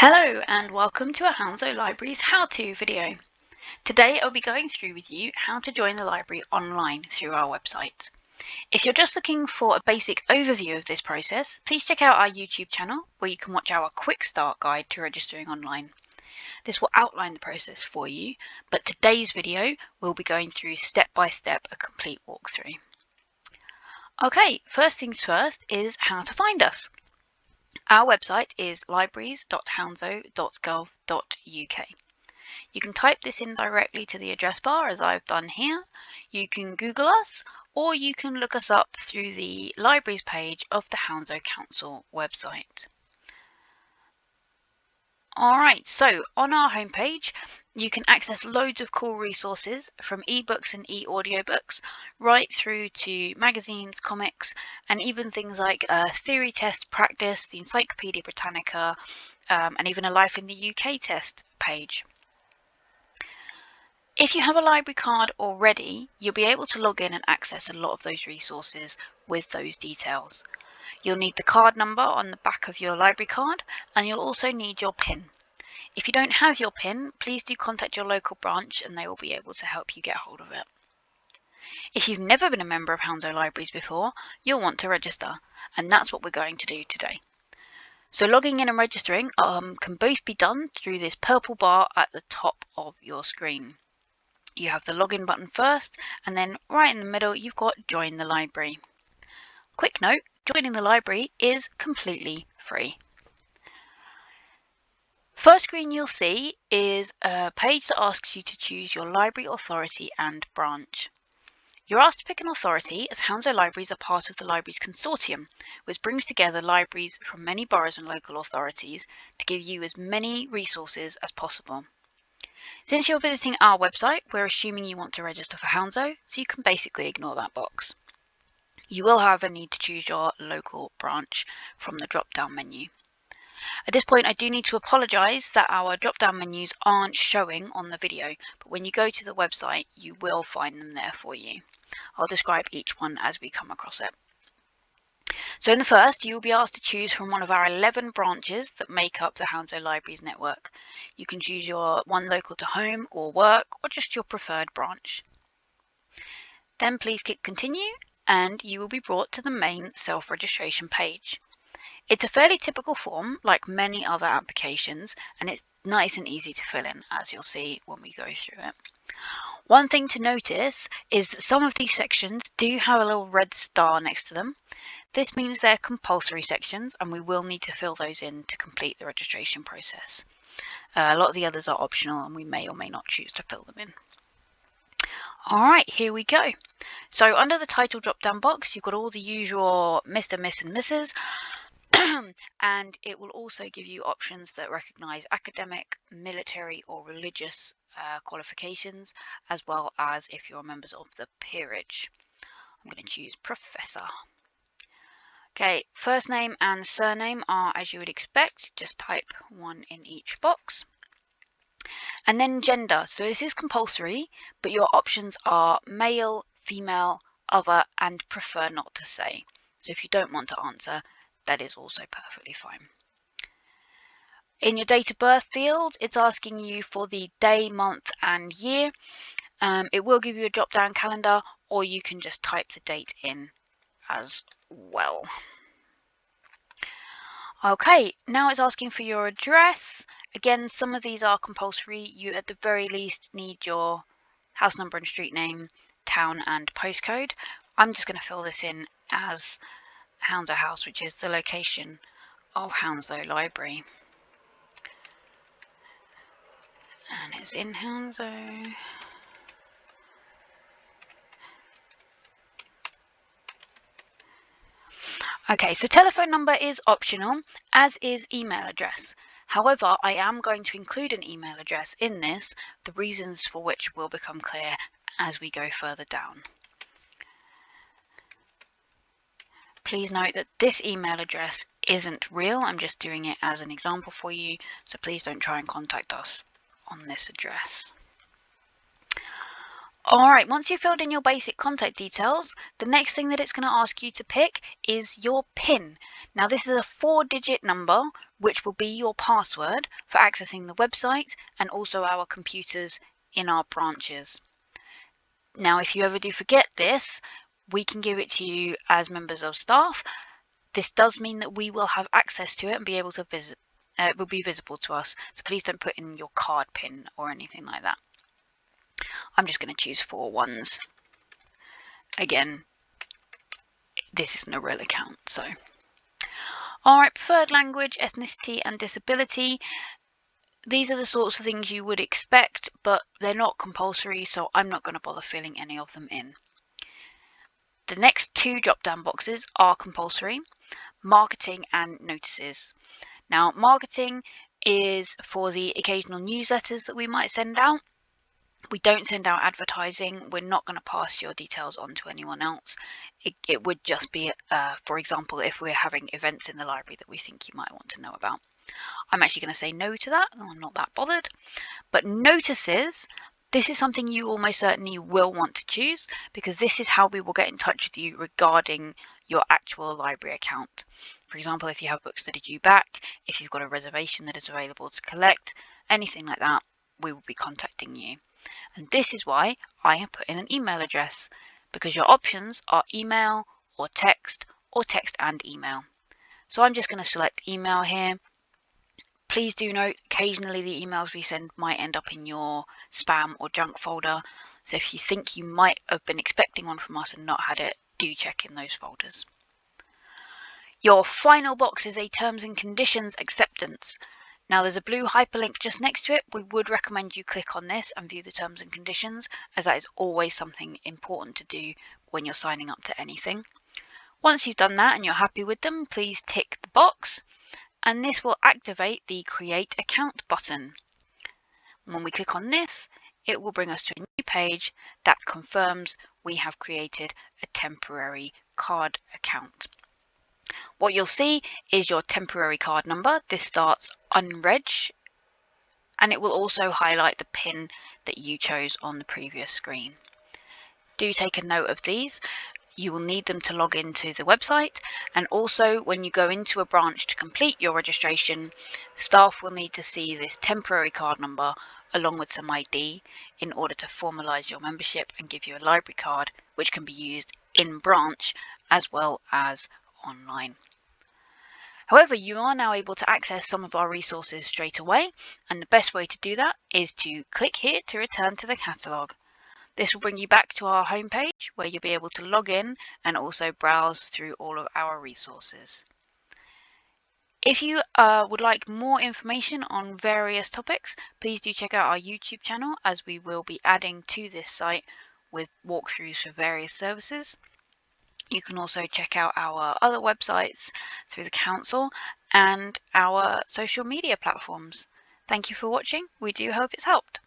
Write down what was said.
Hello and welcome to a Hounslow Libraries how-to video. Today I'll be going through with you how to join the library online through our website. If you're just looking for a basic overview of this process, please check out our YouTube channel where you can watch our quick start guide to registering online. This will outline the process for you, but today's video will be going through step by step a complete walkthrough. Okay, first things first is how to find us. Our website is libraries.hounslow.gov.uk. You can type this in directly to the address bar as I've done here. You can Google us, or you can look us up through the libraries page of the Hounslow Council website. Alright, so on our homepage you can access loads of cool resources from ebooks and e-audiobooks right through to magazines, comics, and even things like theory test practice, the Encyclopedia Britannica, and even a Life in the UK test page. If you have a library card already, you'll be able to log in and access a lot of those resources with those details. You'll need the card number on the back of your library card, and you'll also need your PIN. If you don't have your PIN, please do contact your local branch and they will be able to help you get hold of it. If you've never been a member of Hounslow Libraries before, you'll want to register, and that's what we're going to do today. So logging in and registering can both be done through this purple bar at the top of your screen. You have the login button first, and then right in the middle you've got Join the Library. Quick note, joining the library is completely free. First screen you'll see is a page that asks you to choose your library authority and branch. You're asked to pick an authority as Hounslow Libraries are part of the Libraries Consortium, which brings together libraries from many boroughs and local authorities to give you as many resources as possible. Since you're visiting our website, we're assuming you want to register for Hounslow, so you can basically ignore that box. You will, however, need to choose your local branch from the drop-down menu. At this point, I do need to apologise that our drop-down menus aren't showing on the video, but when you go to the website, you will find them there for you. I'll describe each one as we come across it. So in the first, you will be asked to choose from one of our 11 branches that make up the Hounslow Libraries network. You can choose your one local to home or work, or just your preferred branch. Then please click continue and you will be brought to the main self-registration page. It's a fairly typical form like many other applications, and it's nice and easy to fill in, as you'll see when we go through it. One thing to notice is that some of these sections do have a little red star next to them. This means they're compulsory sections and we will need to fill those in to complete the registration process. A lot of the others are optional and we may or may not choose to fill them in. Alright, here we go. So under the title drop down box you've got all the usual Mr, Miss and Mrs. And it will also give you options that recognise academic, military or religious qualifications, as well as if you're members of the peerage. I'm going to choose Professor. Okay, first name and surname are as you would expect, just type one in each box. And then gender, so this is compulsory, but your options are male, female, other and prefer not to say. So if you don't want to answer, that is also perfectly fine. In your date of birth field, it's asking you for the day, month and year. It will give you a drop down calendar, or you can just type the date in as well. Okay, now it's asking for your address. Again, some of these are compulsory. You at the very least need your house number and street name, town and postcode. I'm just going to fill this in as Hounslow House, which is the location of Hounslow Library. And it's in Hounslow. Okay, so telephone number is optional, as is email address. However, I am going to include an email address in this, the reasons for which will become clear as we go further down. Please note that this email address isn't real, I'm just doing it as an example for you, so please don't try and contact us on this address. Alright, once you've filled in your basic contact details, the next thing that it's going to ask you to pick is your PIN. Now this is a 4-digit number which will be your password for accessing the website and also our computers in our branches. Now if you ever do forget this, we can give it to you as members of staff. This does mean that we will have access to it and be able to visit. It will be visible to us, so please don't put in your card PIN or anything like that. I'm just going to choose 4 ones. Again, this isn't a real account, so. Alright, preferred language, ethnicity and disability. These are the sorts of things you would expect, but they're not compulsory, so I'm not going to bother filling any of them in. The next 2 drop-down boxes are compulsory, marketing and notices. Now, marketing is for the occasional newsletters that we might send out. We don't send out advertising. We're not going to pass your details on to anyone else. It would just be, for example, if we're having events in the library that we think you might want to know about. I'm actually going to say no to that. I'm not that bothered. But notices, this is something you almost certainly will want to choose, because this is how we will get in touch with you regarding your actual library account. For example, if you have books that are due back, if you've got a reservation that is available to collect, anything like that, we will be contacting you. And this is why I have put in an email address, because your options are email or text and email. So I'm just going to select email here. Please do note, occasionally the emails we send might end up in your spam or junk folder. So if you think you might have been expecting one from us and not had it, do check in those folders. Your final box is a terms and conditions acceptance. Now there's a blue hyperlink just next to it. We would recommend you click on this and view the terms and conditions, as that is always something important to do when you're signing up to anything. Once you've done that and you're happy with them, please tick the box, and this will activate the Create Account button. When we click on this, it will bring us to a new page that confirms we have created a temporary card account. What you'll see is your temporary card number. This starts unreg, and it will also highlight the PIN that you chose on the previous screen. Do take a note of these. You will need them to log into the website, and also when you go into a branch to complete your registration, staff will need to see this temporary card number along with some ID in order to formalise your membership and give you a library card, which can be used in branch as well as online. However, you are now able to access some of our resources straight away, and the best way to do that is to click here to return to the catalogue. This will bring you back to our homepage where you'll be able to log in and also browse through all of our resources. If you would like more information on various topics, please do check out our YouTube channel, as we will be adding to this site with walkthroughs for various services. You can also check out our other websites through the council and our social media platforms. Thank you for watching. We do hope it's helped.